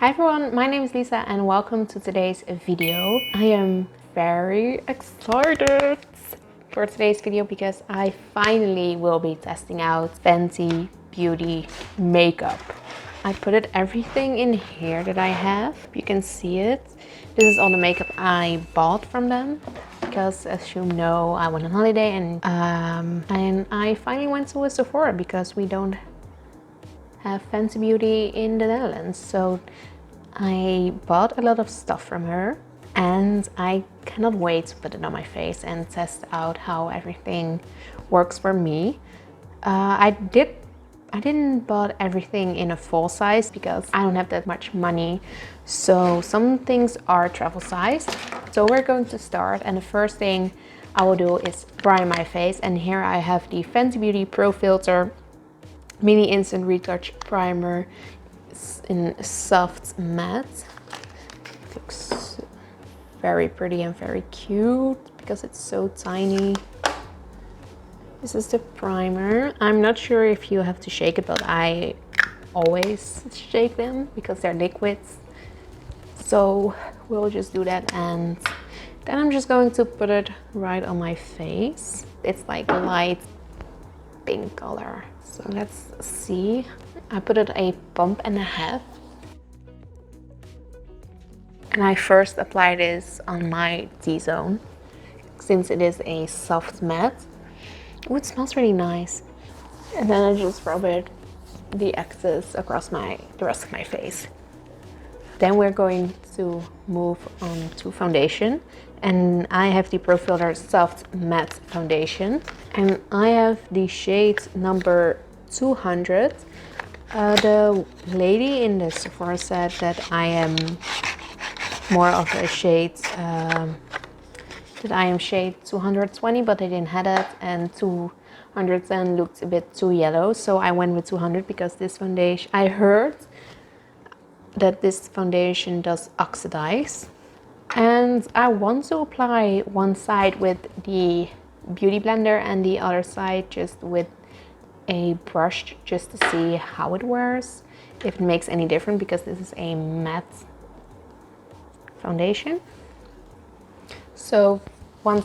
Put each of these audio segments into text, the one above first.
Hi everyone, my name is Lisa and welcome to today's video. I am very excited for today's video because I finally will be testing out Fenty Beauty makeup. I put everything in here that I have. You can see it. This is all the makeup I bought from them because, as you know, I went on holiday and I finally went to a Sephora because we don't have Fenty Beauty in the Netherlands. So I bought a lot of stuff from her and I cannot wait to put it on my face and test out how everything works for me. I didn't bought everything in a full size because I don't have that much money. So some things are travel size. So we're going to start, and the first thing I will do is prime my face. And here I have the Fenty Beauty Pro Filter Mini Instant Retouch Primer in soft matte. It looks very pretty and very cute because it's so tiny. This is the primer. I'm not sure if you have to shake it, but I always shake them because they're liquids. So we'll just do that, and then I'm just going to put it right on my face. It's like a light pink color. So let's see. I put it a pump and a half. And I first apply this on my T-zone since it is a soft matte. Oh, it smells really nice. And then I just rub it the excess across the rest of my face. Then we're going to move on to foundation. And I have the Pro Filter Soft Matte Foundation. And I have the shade number 200. The lady in the Sephora said that I am more of a shade, that I am shade 220, but I didn't have it, and 210 looked a bit too yellow, so I went with 200 because this foundation, I heard that this foundation does oxidize. And I want to apply one side with the Beauty Blender and the other side just with a brush, just to see how it wears, if it makes any difference, because this is a matte foundation. So I'm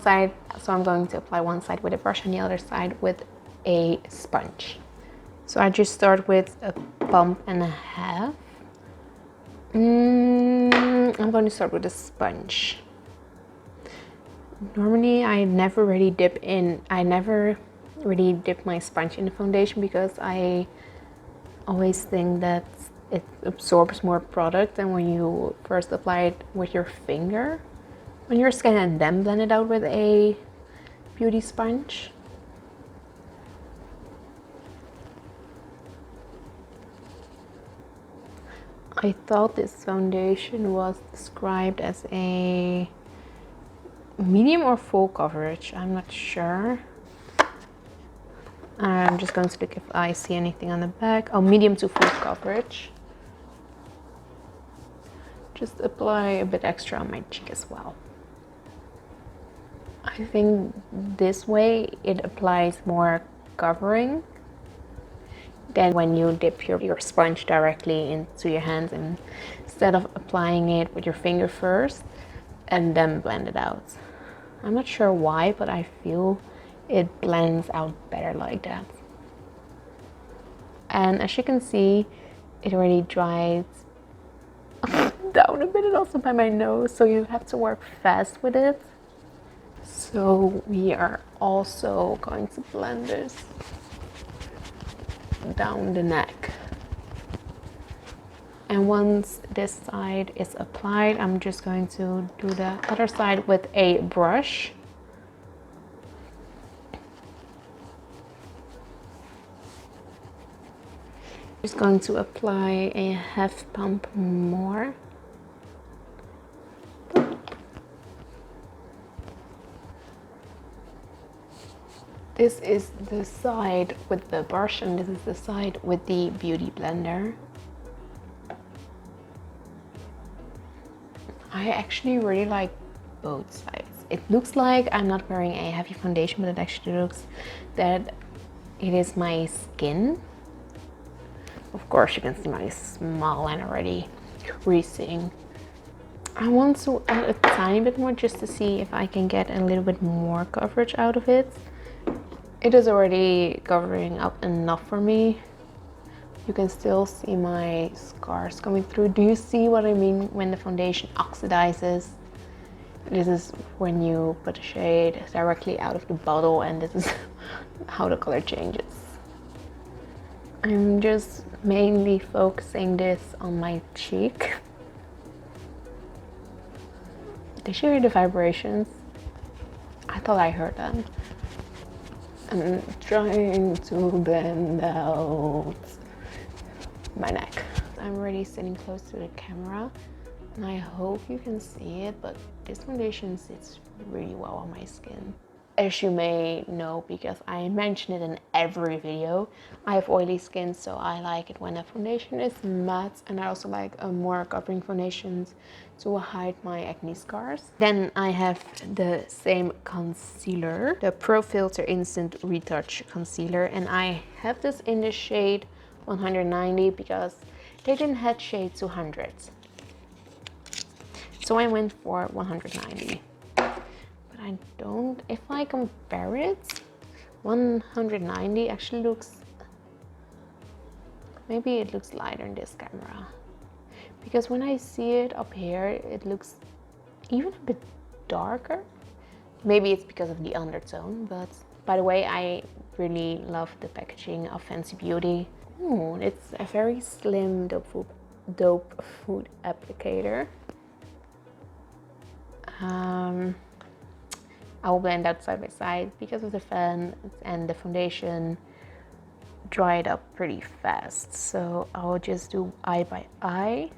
going to apply one side with a brush and the other side with a sponge. So I just start with a pump and a half. I'm going to start with a sponge. Normally I never really dip my sponge in the foundation because I always think that it absorbs more product than when you first apply it with your finger on your skin and then blend it out with a beauty sponge. I thought this foundation was described as a medium or full coverage. I'm not sure. I'm just going to look if I see anything on the back. Oh, medium to full coverage. Just apply a bit extra on my cheek as well. I think this way it applies more covering than when you dip your sponge directly into your hands, and instead of applying it with your finger first and then blend it out. I'm not sure why, but I feel it blends out better like that. And as you can see, it already dried down a bit, and also by my nose, so you have to work fast with it. So we are also going to blend this down the neck. And once this side is applied, I'm just going to do the other side with a brush. Just going to apply a half pump more. This is the side with the brush and this is the side with the Beauty Blender. I actually really like both sides. It looks like I'm not wearing a heavy foundation, but it actually looks that it is my skin. Of course, you can see my smile line already. creasing. I want to add a tiny bit more just to see if I can get a little bit more coverage out of it. It is already covering up enough for me. You can still see my scars coming through. Do you see what I mean when the foundation oxidizes? This is when you put a shade directly out of the bottle, and this is how the color changes. I'm just mainly focusing this on my cheek. Did you hear the vibrations? I thought I heard them. I'm trying to blend out my neck. I'm already sitting close to the camera and I hope you can see it, but this foundation sits really well on my skin. As you may know, because I mention it in every video, I have oily skin, so I like it when a foundation is matte, and I also like more covering foundations to hide my acne scars. Then I have the same concealer, the Pro Filter Instant Retouch Concealer, and I have this in the shade 190 because they didn't have shade 200. So I went for 190. I don't, if I compare it, 190 actually looks, maybe it looks lighter in this camera. Because when I see it up here, it looks even a bit darker. Maybe it's because of the undertone, but by the way, I really love the packaging of Fenty Beauty. Ooh, it's a very slim dope food applicator. I will blend out side by side because of the fan, and the foundation dried up pretty fast. So I'll just do eye by eye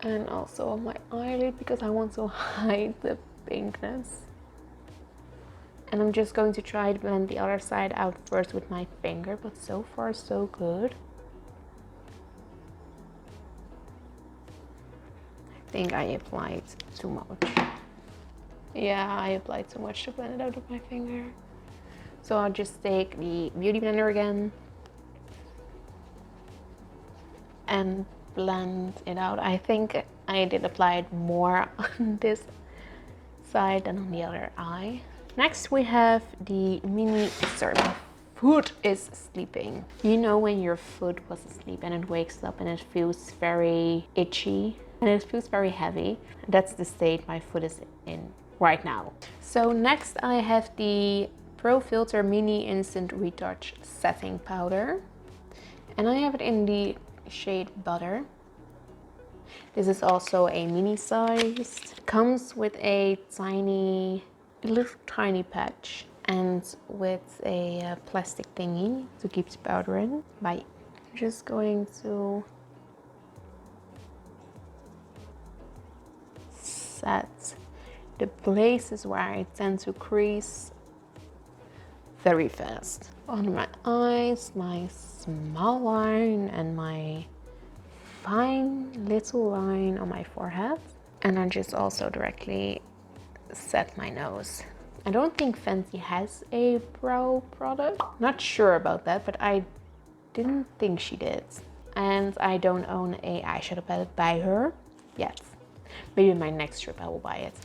and also on my eyelid because I want to hide the pinkness. And I'm just going to try to blend the other side out first with my finger, but so far so good. I think I applied too much. Yeah, I applied too much to blend it out with my finger. So I'll just take the Beauty Blender again and blend it out. I think I did apply it more on this side than on the other eye. Next we have the mini, sorry, my foot is sleeping. You know when your foot was asleep and it wakes up and it feels very itchy and it feels very heavy? That's the state my foot is in right now. So next I have the Pro Filter Mini Instant Retouch Setting Powder, and I have it in the shade Butter. This is also a mini sized. Comes with a little tiny patch and with a plastic thingy to keep the powder in. I'm just going to set the places where I tend to crease very fast. On my eyes, my small line, and my fine little line on my forehead. And I just also directly set my nose. I don't think Fenty has a brow product. Not sure about that, but I didn't think she did. And I don't own a eyeshadow palette by her yet. Maybe in my next trip I will buy it.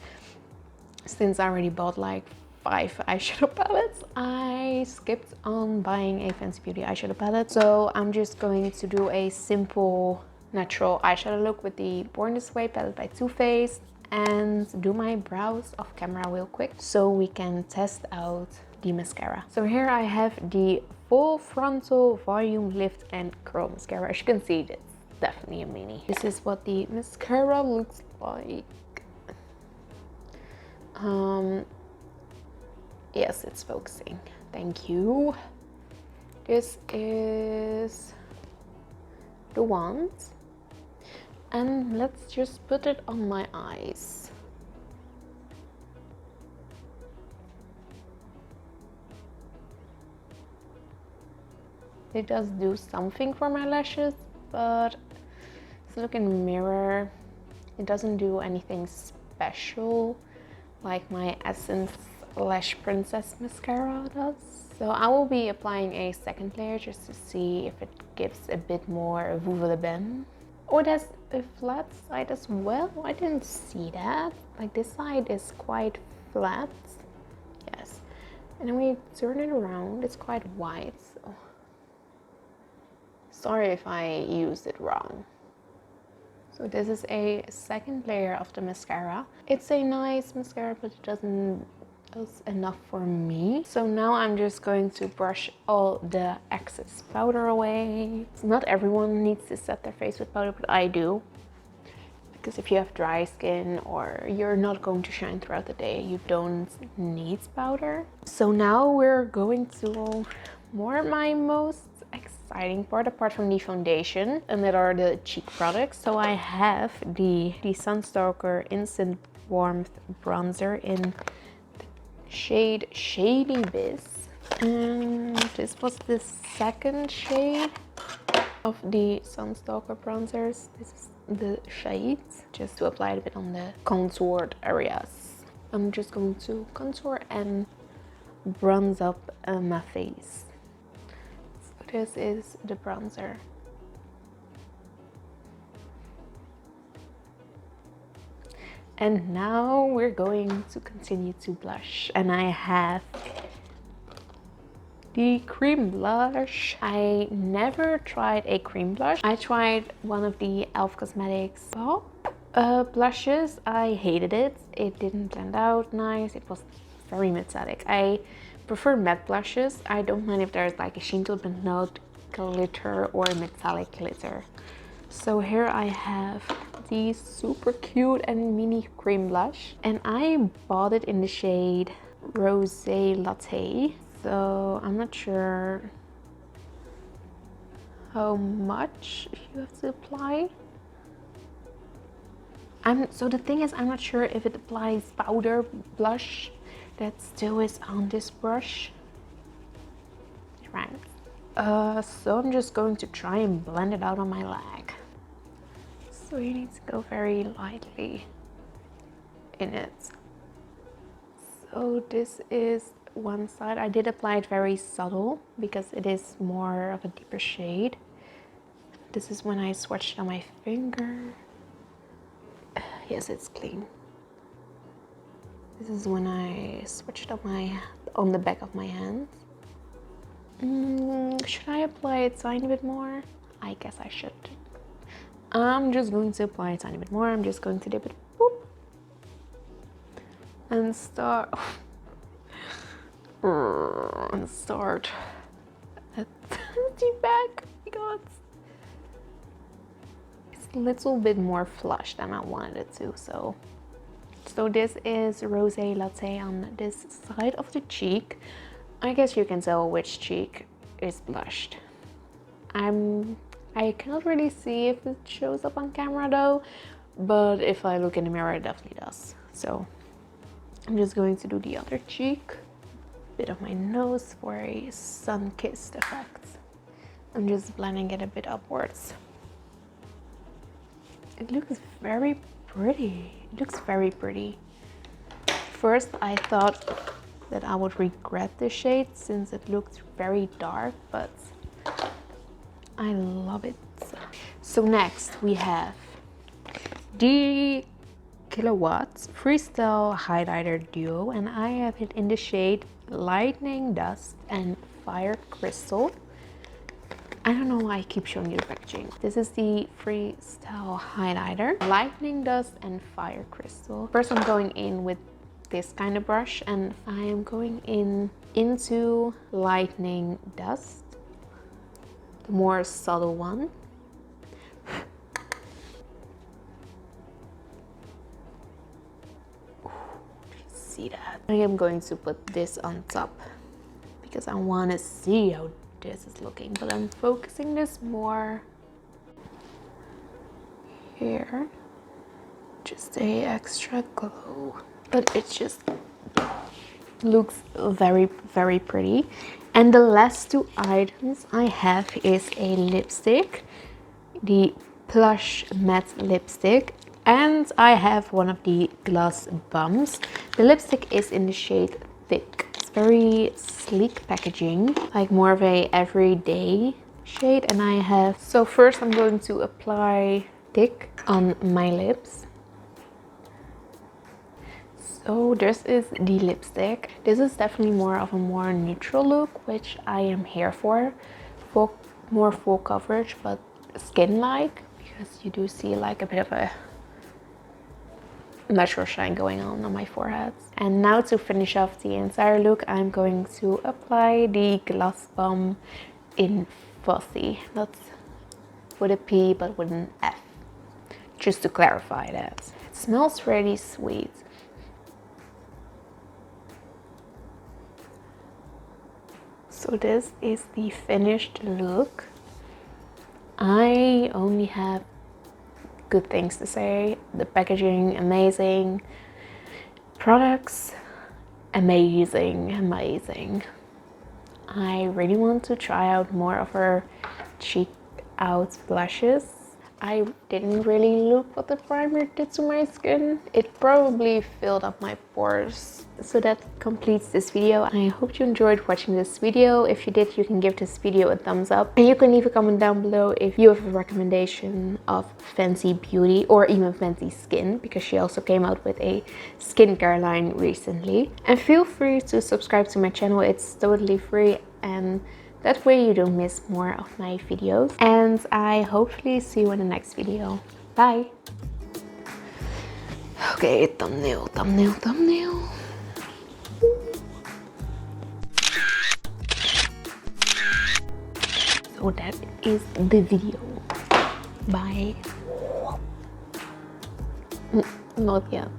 Since I already bought like 5 eyeshadow palettes, I skipped on buying a Fenty Beauty eyeshadow palette. So I'm just going to do a simple natural eyeshadow look with the Born This Way palette by Too Faced and do my brows off camera real quick so we can test out the mascara. So here I have the Full Frontal Volume Lift and Curl Mascara. As you can see, it's definitely a mini. This is what the mascara looks like. Yes, it's focusing. Thank you. This is the wand. And let's just put it on my eyes. It does do something for my lashes, but let's look in the mirror. It doesn't do anything special like my Essence Lash Princess mascara does. So I will be applying a second layer just to see if it gives a bit more vouvre de bain. Oh, it has a flat side as well. I didn't see that. Like this side is quite flat. Yes. And then we turn it around. It's quite wide. So sorry if I used it wrong. So this is a second layer of the mascara. It's a nice mascara, but it doesn't is enough for me. So now I'm just going to brush all the excess powder away. Not everyone needs to set their face with powder, but I do. Because if you have dry skin or you're not going to shine throughout the day, you don't need powder. So now we're going to my most exciting part, apart from the foundation, and that are the cheek products. So I have the Sunstalker Instant Warmth Bronzer in shade Shady Biz, and this was the second shade of the Sunstalker bronzers. This is the shades, just to apply it a bit on the contoured areas. I'm just going to contour and bronze up my face. So this is the bronzer. And now we're going to continue to blush. And I have the cream blush. I never tried a cream blush. I tried one of the e.l.f. Cosmetics blushes. I hated it. It didn't blend out nice. It was very metallic. I prefer matte blushes. I don't mind if there's like a sheen to it, but not glitter or metallic glitter. So here I have the super cute and mini cream blush, and I bought it in the shade Rosé Latte. So I'm not sure how much you have to apply. So the thing is, I'm not sure if it applies powder blush that still is on this brush. Right. So I'm just going to try and blend it out on my leg. So you need to go very lightly in it. So this is one side. I did apply it very subtle because it is more of a deeper shade. This is when I swatched on my finger. Yes, it's clean. This is when I swatched on the back of my hand. Should I apply a tiny bit more? I guess I should. I'm just going to apply a tiny bit more. I'm just going to dip it, boop, and start at the back. Oh my god, it's a little bit more flush than I wanted it to. So this is Rosé Latte on this side of the cheek. I guess you can tell which cheek is blushed. I cannot really see if it shows up on camera though, but if I look in the mirror, it definitely does. So I'm just going to do the other cheek, bit of my nose for a sun-kissed effect. I'm just blending it a bit upwards. It looks very pretty. It looks very pretty. First, I thought that I would regret the shade since it looked very dark, but I love it. So next we have the Kilowatt Freestyle Highlighter Duo, and I have it in the shade Lightning Dust and Fire Crystal. I don't know why I keep showing you the packaging. This is the Freestyle Highlighter, Lightning Dust and Fire Crystal. First I'm going in with this kind of brush, and I am going into Lightning Dust, the more subtle one. See that? I am going to put this on top because I want to see how this is looking, but I'm focusing this more here, just a extra glow, but it just looks very, very pretty. And the last two items I have is a lipstick, the Plush Matte Lipstick, and I have one of the Gloss Bumps. The lipstick is in the shade Thick. It's very sleek packaging, like more of a everyday shade. And I have, so first I'm going to apply thick on my lips. So this is the lipstick. This is definitely more of a more neutral look, which I am here for. More full coverage, but skin-like, because you do see like a bit of a natural shine going on my forehead. And now to finish off the entire look, I'm going to apply the Gloss Bomb in Fussy. Not with a P, but with an F. Just to clarify that. It smells really sweet. So this is the finished look. I only have good things to say. The packaging, amazing. Products, amazing, amazing. I really want to try out more of her cheek out blushes. I didn't really look what the primer did to my skin. It probably filled up my pores. So that completes this video. I hope you enjoyed watching this video. If you did, you can give this video a thumbs up. And you can leave a comment down below if you have a recommendation of Fenty Beauty or even Fenty Skin, because she also came out with a skincare line recently. And feel free to subscribe to my channel. It's totally free, and that way you don't miss more of my videos. And I hopefully see you in the next video. Bye! Okay, thumbnail, thumbnail, thumbnail. So that is the video. Bye. Not yet.